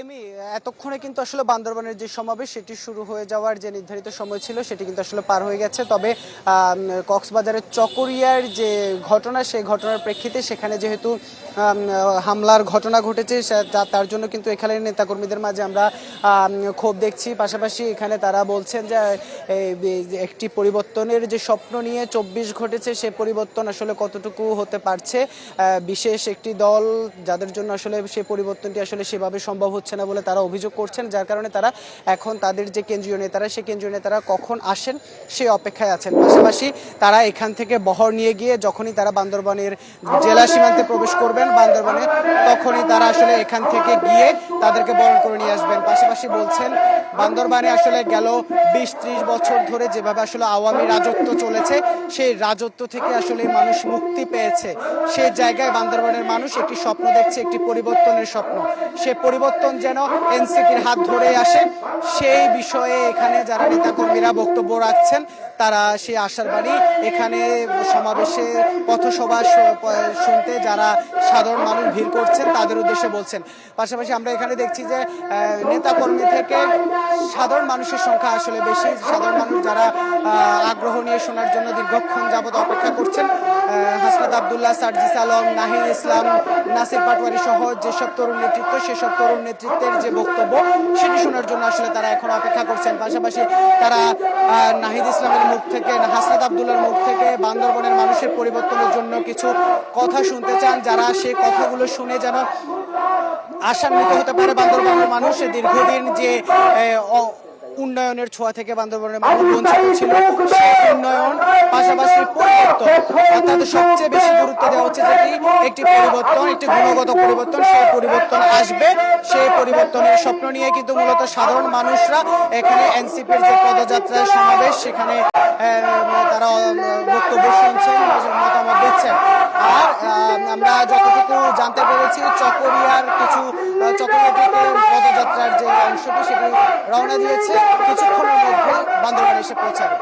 এমি এতক্ষণে কিন্তু আসলে বান্দরবানের যে সমাবেশ সেটি শুরু হয়ে যাওয়ার যে নির্ধারিত সময় ছিল সেটি কিন্তু আসলে পার হয়ে গেছে। তবে কক্সবাজারের চকরিয়ার যে ঘটনা, সেই ঘটনার প্রেক্ষিতে সেখানে যেহেতু হামলার ঘটনা ঘটেছে, তার জন্য কিন্তু এখানে নেতাকর্মীদের মাঝে আমরা ক্ষোভ দেখছি। পাশাপাশি এখানে তারা বলছেন যে একটি পরিবর্তনের যে স্বপ্ন নিয়ে 24 ঘটেছে, সে পরিবর্তন আসলে কতটুকু হতে পারছে। বিশেষ একটি দল যাদের জন্য আসলে সেই পরিবর্তনটি আসলে সেভাবে সম্ভব হচ্ছে না বলে তারা অভিযোগ করছেন, যার কারণে তারা এখন তাদের যে কেন্দ্রীয় নেতারা, সেই কেন্দ্রীয় নেতারা কখন আসেন সেই অপেক্ষায় আছেন। পাশাপাশি তারা এখান থেকে বহর নিয়ে গিয়ে যখনই তারা বান্দরবানের জেলা সীমান্তে প্রবেশ করবেন বান্দরবানে, তখনই তারা আসলে এখান থেকে গিয়ে তাদেরকে বরণ করে নিয়ে আসবেন। পাশাপাশি বলছেন বান্দরবানে আসলে গেল 20-30 বছর ধরে যেভাবে আসলে আওয়ামী রাজত্ব চলেছে, সেই রাজত্ব থেকে আসলে মানুষ মুক্তি পেয়েছে। সেই জায়গায় বান্দরবানের মানুষ একটি স্বপ্ন দেখছে, একটি পরিবর্তনের স্বপ্ন। সে পরিবর্তন যেন এনসিপির হাত ধরে আসে, সেই বিষয়ে এখানে যারা নেতাকর্মীরা বক্তব্য রাখছেন তারা সেই আশার বাণী এখানে সমাবেশে পথসভা শুনতে যারা সাধারণ মানুষ ভিড় করছেন তাদের উদ্দেশ্যে বলছেন। পাশাপাশি আমরা এখানে দেখছি যে নেতাকর্মী থেকে সাধারণ মানুষের সংখ্যা আসলে বেশি। সাধারণ মানুষ যারা আগ্রহ নিয়ে শোনার জন্য দীর্ঘক্ষণ যাবত অপেক্ষা করছেন। হাসনাত আবদুল্লাহ, সার্জিস আলম, নাহিদ ইসলাম, নাসির পাটোয়ারি সহ যেসব তরুণ নেতৃত্ব, সেসব তরুণ নেতৃত্বের যে বক্তব্য সেটি শোনার জন্য আসলে তারা এখন অপেক্ষা করছেন। পাশাপাশি তারা নাহিদ ইসলামের মুখ থেকে, হাসনাত আবদুল্লাহর মুখ থেকে বান্দরবানের মানুষের পরিবর্তনের জন্য কিছু কথা শুনতে চান, যারা সেই কথাগুলো শুনে যেন আশান্বিত হতে পারে বান্দরবানের মানুষ। দীর্ঘদিন যে উন্নয়নের ছোঁয়া থেকে বান্দরবানের মানুষ বঞ্চিত ছিল, সেই উন্নয়ন পাশাপাশি পরিবর্তন, অর্থাৎ সবচেয়ে বেশি গুরুত্ব দেওয়া হচ্ছে যেটি একটি পরিবর্তন, একটি গুণগত পরিবর্তন। সেই পরিবর্তন আসবে, সেই পরিবর্তনের স্বপ্ন নিয়ে কিন্তু মূলত সাধারণ মানুষরা এখানে এনসিপির যে পদযাত্রায় সমাবেশ সেখানে তারা বক্তব্য শুনছেন, মতামত দিচ্ছেন। আর আমরা যতটুকু জানতে পেরেছি চকরিয়া থেকে পদযাত্রার যে অংশটি সেটি রওনা দিয়েছে, কিছুক্ষণের মধ্যে বান্দরবানে এসে পৌঁছাবে।